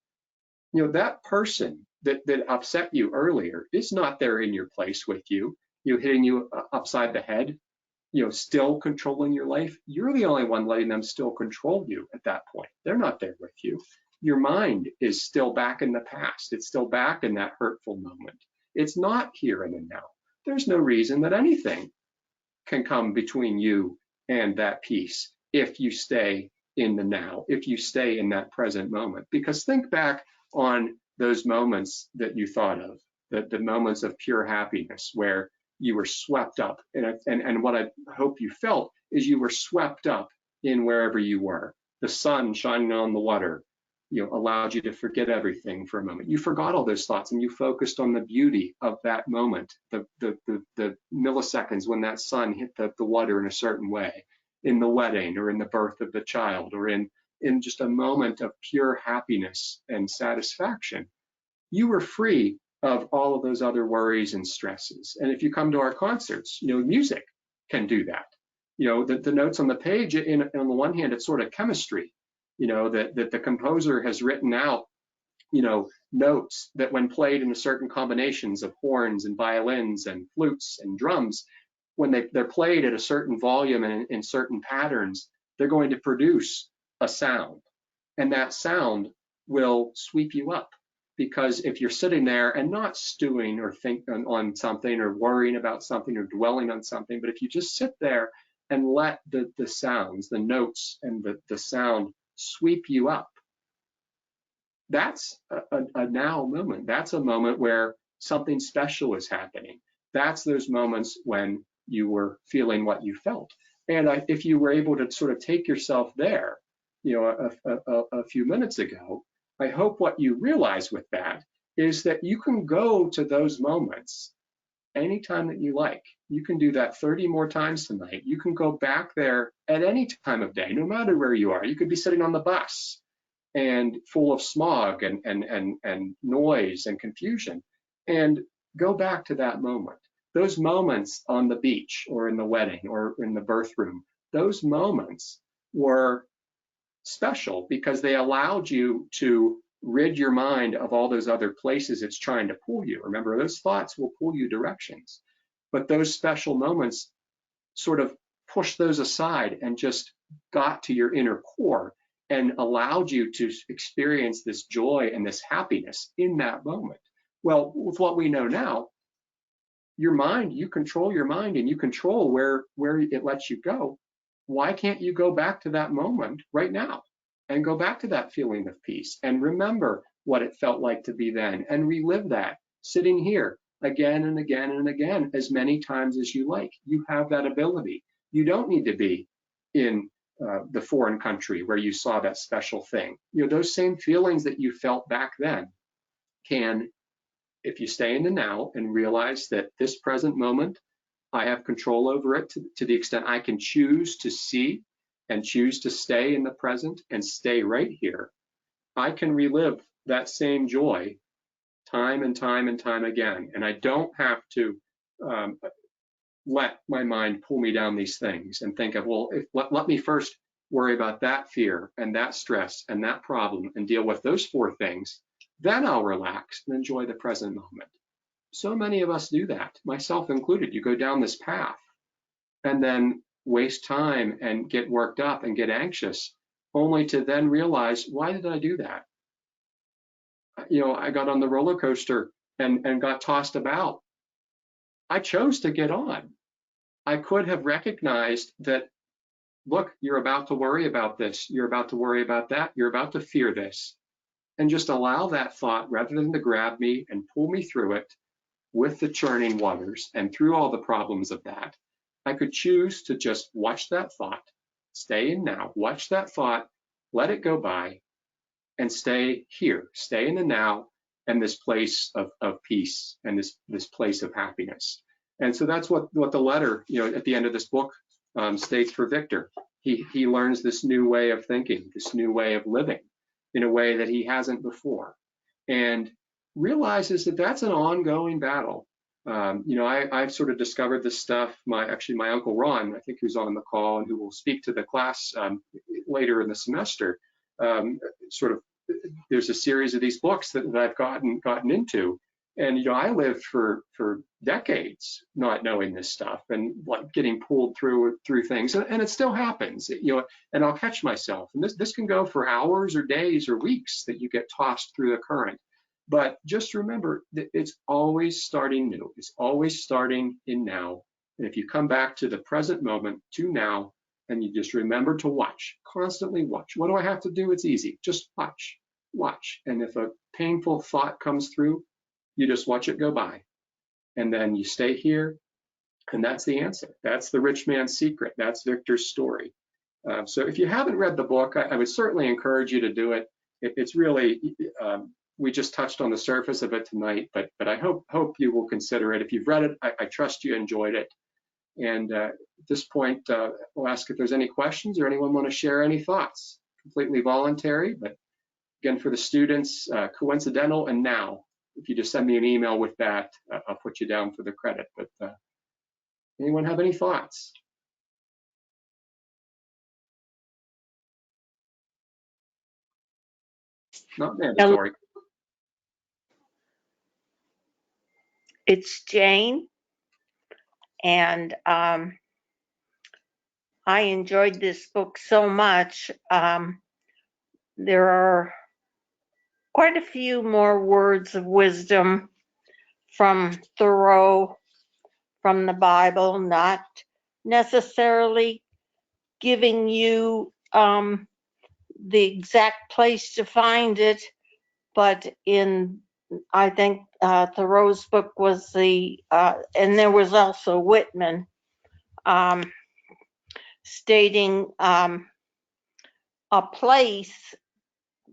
That person that upset you earlier is not there in your place with you, hitting you upside the head, still controlling your life. You're the only one letting them still control you at that point. They're not there with you. Your mind is still back in the past. It's still back in that hurtful moment. It's not here in the now. There's no reason that anything can come between you and that peace if you stay in the now, if you stay in that present moment. Because think back on those moments that you thought of, the moments of pure happiness where you were swept up. And what I hope you felt is you were swept up in wherever you were. The sun shining on the water, allowed you to forget everything for a moment. You forgot all those thoughts and you focused on the beauty of that moment, the milliseconds when that sun hit the water in a certain way, in the wedding or in the birth of the child, or in just a moment of pure happiness and satisfaction. You were free of all of those other worries and stresses. And if you come to our concerts, music can do that. The notes on the page, on the one hand, it's sort of chemistry, that the composer has written out, notes that when played in certain combinations of horns and violins and flutes and drums, when they're played at a certain volume and in certain patterns, they're going to produce a sound. And that sound will sweep you up. Because if you're sitting there and not stewing or thinking on something or worrying about something or dwelling on something, but if you just sit there and let the sounds, the notes and the sound sweep you up, that's a now moment. That's a moment where something special is happening. That's those moments when you were feeling what you felt. And if you were able to sort of take yourself there, a few minutes ago, I hope what you realize with that is that you can go to those moments anytime that you like. You can do that 30 more times tonight. You can go back there at any time of day, no matter where you are. You could be sitting on the bus and full of smog and noise and confusion, and go back to that moment. Those moments on the beach or in the wedding or in the birth room, those moments were special because they allowed you to rid your mind of all those other places it's trying to pull you. Remember, those thoughts will pull you directions, but those special moments sort of pushed those aside and just got to your inner core and allowed you to experience this joy and this happiness in that moment. Well, with what we know now, your mind, you control your mind and you control where it lets you go. Why can't you go back to that moment right now and go back to that feeling of peace and remember what it felt like to be then and relive that sitting here again and again and again as many times as you like? You have that ability. You don't need to be in the foreign country where you saw that special thing. Those same feelings that you felt back then can, if you stay in the now and realize that this present moment, I have control over it to the extent I can choose to see and choose to stay in the present and stay right here, I can relive that same joy time and time and time again. And I don't have to let my mind pull me down these things and think of, well, let me first worry about that fear and that stress and that problem and deal with those 4 things. Then I'll relax and enjoy the present moment. So many of us do that, myself included. You go down this path and then waste time and get worked up and get anxious, only to then realize, why did I do that? I got on the roller coaster and got tossed about. I chose to get on. I could have recognized that, look, you're about to worry about this, you're about to worry about that, you're about to fear this, and just allow that thought rather than to grab me and pull me through it with the churning waters and through all the problems of that. I could choose to just watch that thought, stay in now, watch that thought, let it go by, and stay here, stay in the now and this place of peace and this place of happiness. And so that's what the letter, at the end of this book states for Victor. He learns this new way of thinking, this new way of living in a way that he hasn't before, and realizes that that's an ongoing battle. I've sort of discovered this stuff. My Uncle Ron, I think, who's on the call and who will speak to the class later in the semester, there's a series of these books that I've gotten into, and I lived for decades not knowing this stuff and getting pulled through things, and it still happens, and I'll catch myself, and this can go for hours or days or weeks that you get tossed through the current. But just remember that it's always starting new. It's always starting in now. And if you come back to the present moment, to now, And you just remember to watch, constantly watch. What do I have to do? It's easy. Just watch, watch. And if a painful thought comes through, you just watch it go by. And then you stay here. And that's the answer. That's the rich man's secret. That's Victor's story. So if you haven't read the book, I would certainly encourage you to do it. It's really, we just touched on the surface of it tonight, but I hope you will consider it. If you've read it, I trust you enjoyed it. And at this point, we'll ask if there's any questions or anyone want to share any thoughts. Completely voluntary, but again, for the students, coincidental and now. If you just send me an email with that, I'll put you down for the credit. But anyone have any thoughts? Not mandatory. It's Jane, and I enjoyed this book so much. There are quite a few more words of wisdom from Thoreau, from the Bible, not necessarily giving you the exact place to find it, but I think Thoreau's book was and there was also Whitman, stating a place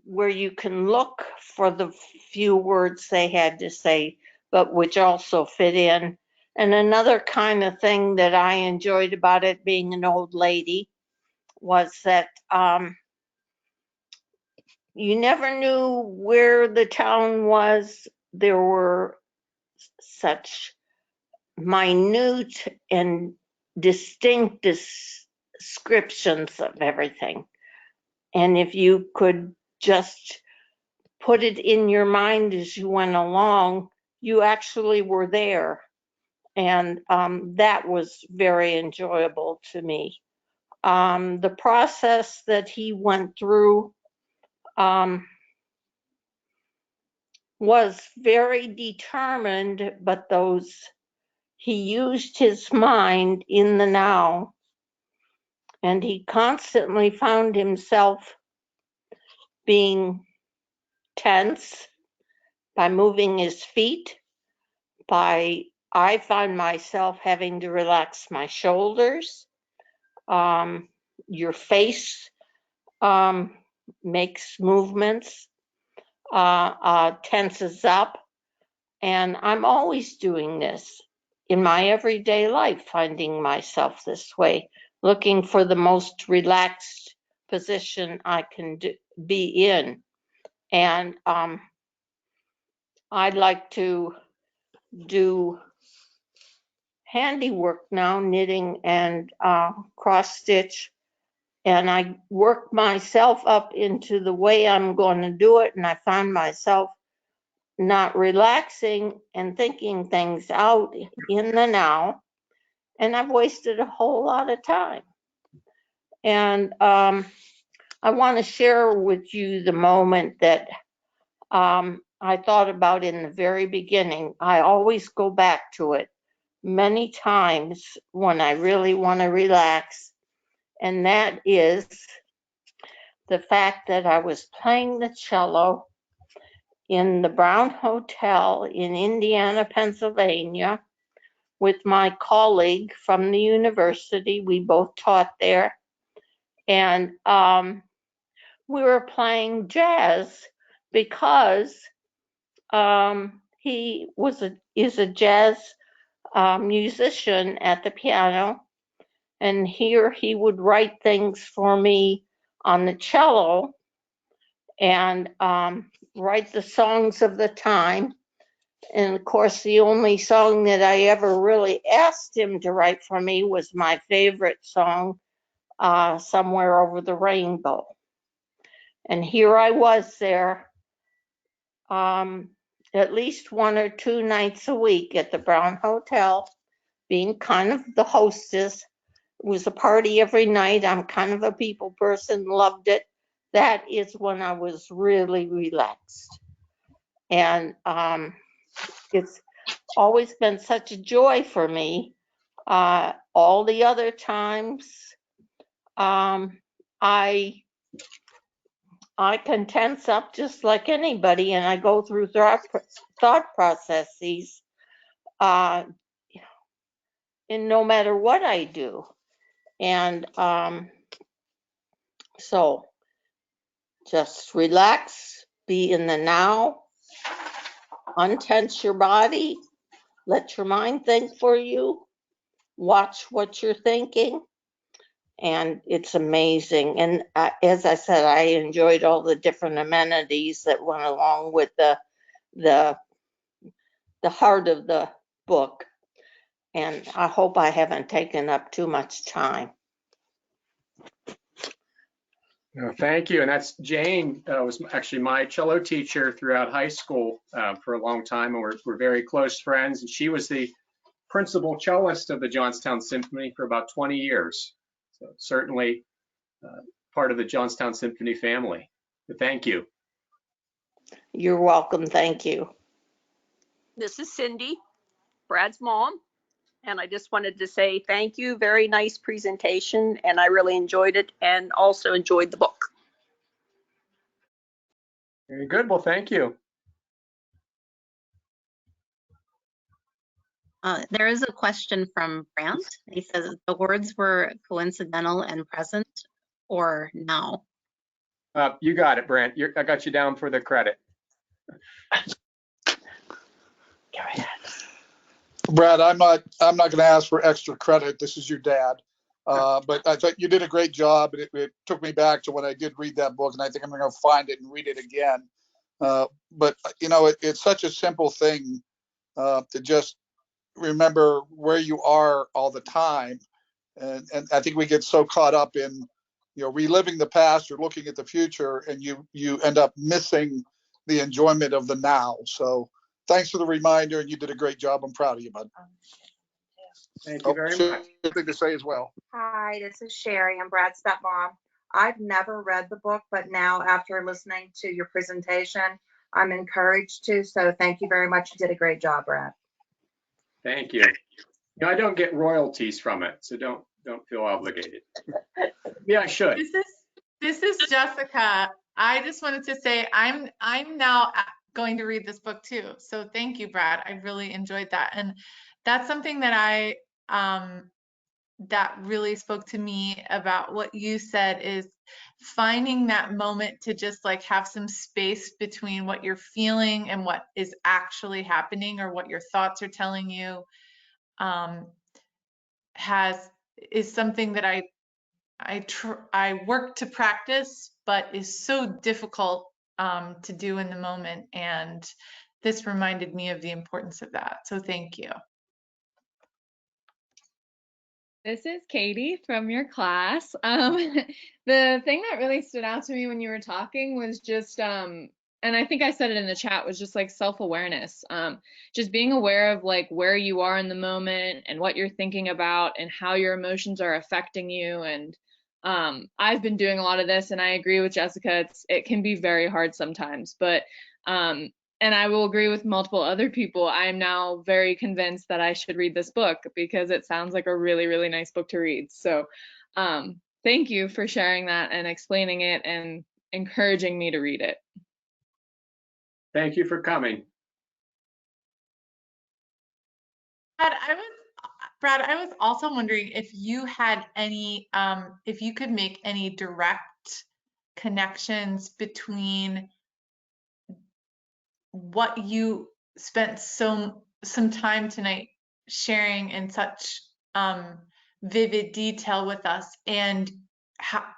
where you can look for the few words they had to say, but which also fit in. And another kind of thing that I enjoyed about it, being an old lady, was that you never knew where the town was. There were such minute and distinct descriptions of everything. And if you could just put it in your mind as you went along, you actually were there. And that was very enjoyable to me. The process that he went through was very determined, but he used his mind in the now, and he constantly found himself being tense by moving his feet, I find myself having to relax my shoulders. Your face makes movements, tenses up, and I'm always doing this in my everyday life, finding myself this way, looking for the most relaxed position I can be in. And I'd like to do handiwork now, knitting and cross stitch, and I work myself up into the way I'm going to do it, and I find myself not relaxing and thinking things out in the now, and I've wasted a whole lot of time. And I want to share with you the moment that I thought about in the very beginning. I always go back to it many times when I really want to relax, and that is the fact that I was playing the cello in the Brown Hotel in Indiana, Pennsylvania, with my colleague from the university. We both taught there, and we were playing jazz because he is a jazz musician at the piano, and here he would write things for me on the cello and write the songs of the time. And of course, the only song that I ever really asked him to write for me was my favorite song, Somewhere Over the Rainbow. And here I was there at least 1 or 2 nights a week at the Brown Hotel, being kind of the hostess. It was a party every night. I'm kind of a people person, loved it. That is when I was really relaxed. And it's always been such a joy for me. All the other times, I can tense up just like anybody, and I go through thought processes in no matter what I do. And so just relax, be in the now, untense your body, let your mind think for you, watch what you're thinking, and it's amazing. And as I said, I enjoyed all the different amenities that went along with the heart of the book. And I hope I haven't taken up too much time. Thank you. And that's Jane, was actually my cello teacher throughout high school for a long time, and we're very close friends. And she was the principal cellist of the Johnstown Symphony for about 20 years. So certainly part of the Johnstown Symphony family. But thank you. You're welcome. Thank you. This is Cindy, Brad's mom, and I just wanted to say thank you. Very nice presentation, and I really enjoyed it and also enjoyed the book. Very good. Well, thank you. There is a question from Brant. He says the words were coincidental and present or now. You got it, Brent. I got you down for the credit. Go ahead. Brad, I'm not going to ask for extra credit. This is your dad. But I thought you did a great job, and it took me back to when I did read that book, and I think I'm going to find it and read it again. But you know, it's such a simple thing to just remember where you are all the time, and I think we get so caught up in, you know, reliving the past or looking at the future, and you end up missing the enjoyment of the now. So thanks for the reminder, and you did a great job. I'm proud of you, bud. Thank you very much. Thing to say as well. Hi, this is Sherry. I'm Brad's stepmom. I've never read the book, but now after listening to your presentation, I'm encouraged to. So thank you very much. You did a great job, Brad. Thank you. You know, I don't get royalties from it, so don't feel obligated. Yeah, I should. This is Jessica. I just wanted to say I'm now going to read this book too. So thank you, Brad. I really enjoyed that. And that's something that that really spoke to me about what you said, is finding that moment to just like have some space between what you're feeling and what is actually happening, or what your thoughts are telling you, is something that I work to practice, but is so difficult to do in the moment. And this reminded me of the importance of that. So thank you. This is Katie from your class. The thing that really stood out to me when you were talking was just, and I think I said it in the chat, was just like self-awareness. Just being aware of like where you are in the moment and what you're thinking about and how your emotions are affecting you. And I've been doing a lot of this, and I agree with Jessica. It can be very hard sometimes, but and I will agree with multiple other people. I am now very convinced that I should read this book because it sounds like a really, really nice book to read. So thank you for sharing that and explaining it and encouraging me to read it. Thank you for coming. Brad, I was also wondering if you had any, if you could make any direct connections between what you spent some time tonight sharing in such vivid detail with us, and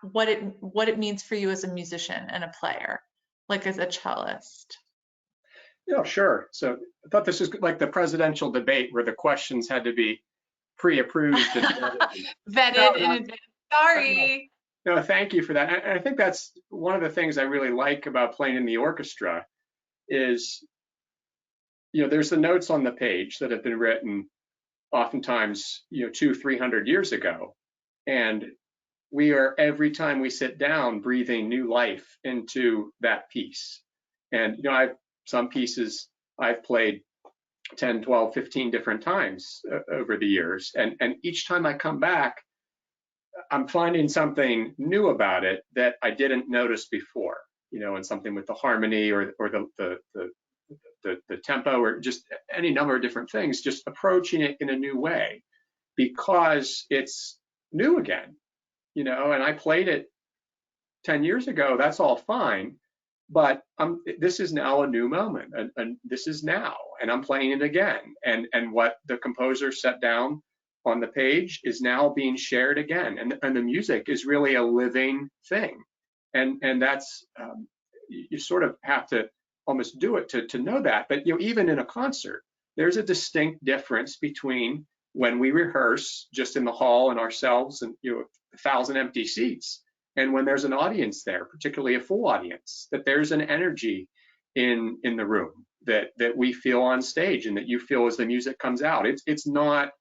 what it means for you as a musician and a player, like as a cellist. Yeah, sure. So I thought this was like the presidential debate where the questions had to be pre-approved and vetted in advance. Sorry. No, thank you for that. And I think that's one of the things I really like about playing in the orchestra is, you know, there's the notes on the page that have been written oftentimes, you know, 200-300 years ago. And we are, every time we sit down, breathing new life into that piece. And, you know, some pieces I've played 10, 12, 15 different times over the years. And each time I come back, I'm finding something new about it that I didn't notice before, you know, and something with the harmony or the tempo or just any number of different things, just approaching it in a new way because it's new again, you know, and I played it 10 years ago, that's all fine, but this is now a new moment, and this is now, and I'm playing it again, and what the composer set down on the page is now being shared again, and the music is really a living thing, and that's you sort of have to almost do it to know that. But you know, even in a concert, there's a distinct difference between when we rehearse just in the hall and ourselves and, you know, 1,000 empty seats, and when there's an audience there, particularly a full audience, that there's an energy in the room that we feel on stage and that you feel as the music comes out. It's not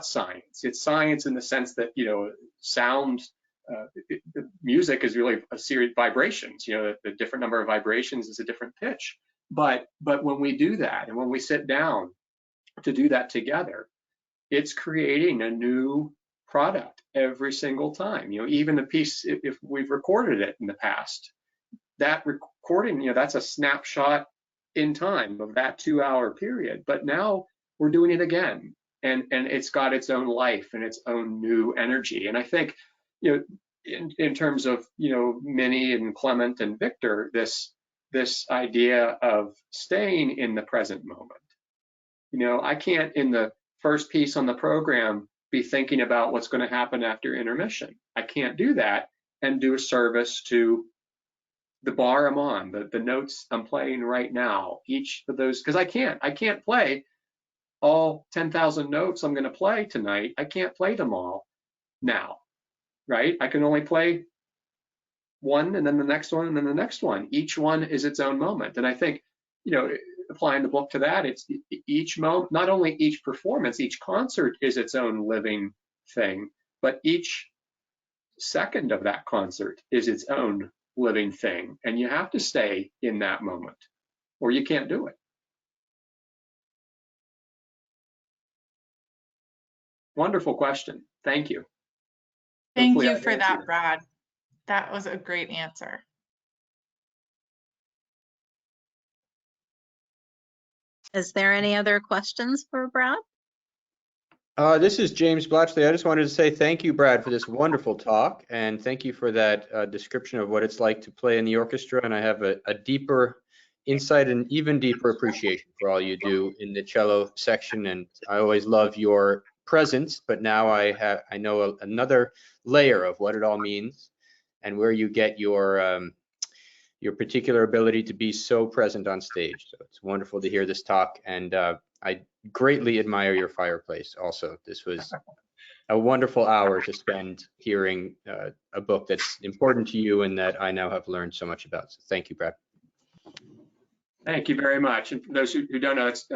science. It's science in the sense that, you know, sound, the music is really a series of vibrations. You know, the different number of vibrations is a different pitch. But when we do that, and when we sit down to do that together, it's creating a new product every single time. You know, even the piece, if we've recorded it in the past, that recording, you know, that's a snapshot in time of that 2-hour period. But now we're doing it again, and it's got its own life and its own new energy. And I think, you know, in terms of, you know, Minnie and Clement and Victor, this idea of staying in the present moment. You know, I can't, in the first piece on the program, be thinking about what's going to happen after intermission. I can't do that and do a service to the bar I'm on, the notes I'm playing right now, each of those, because I can't play all 10,000 notes I'm going to play tonight. I can't play them all now, right? I can only play one, and then the next one, and then the next one. Each one is its own moment. And I think, you know, applying the book to that, it's each moment, not only each performance, each concert is its own living thing, but each second of that concert is its own living thing. And you have to stay in that moment or you can't do it. Wonderful question. Thank you. Thank Hopefully you I've for that, answered it. Brad. That was a great answer. Is there any other questions for Brad? This is James Blatchley. I just wanted to say thank you, Brad, for this wonderful talk, and thank you for that description of what it's like to play in the orchestra. And I have a deeper insight and even deeper appreciation for all you do in the cello section. And I always love your presence, but now I know another layer of what it all means and where you get your particular ability to be so present on stage. So it's wonderful to hear this talk, and I greatly admire your fireplace also. This was a wonderful hour to spend hearing a book that's important to you and that I now have learned so much about. So thank you, Brad. Thank you very much. And for those who don't know, it's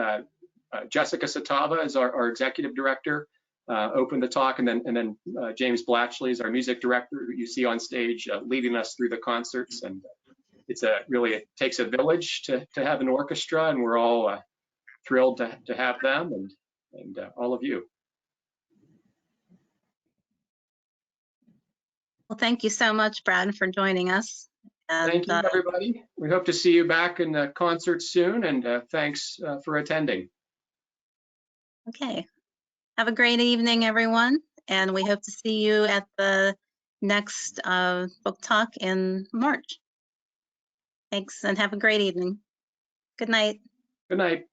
Jessica Satava is our executive director, opened the talk, and then James Blatchley is our music director, who you see on stage leading us through the concerts. And it's it takes a village to have an orchestra, and we're all thrilled to have them and all of you. Well, thank you so much, Brad, for joining us. And, thank you, everybody. We hope to see you back in the concert soon, and thanks for attending. Okay. Have a great evening, everyone. And we hope to see you at the next book talk in March. Thanks, and have a great evening. Good night. Good night.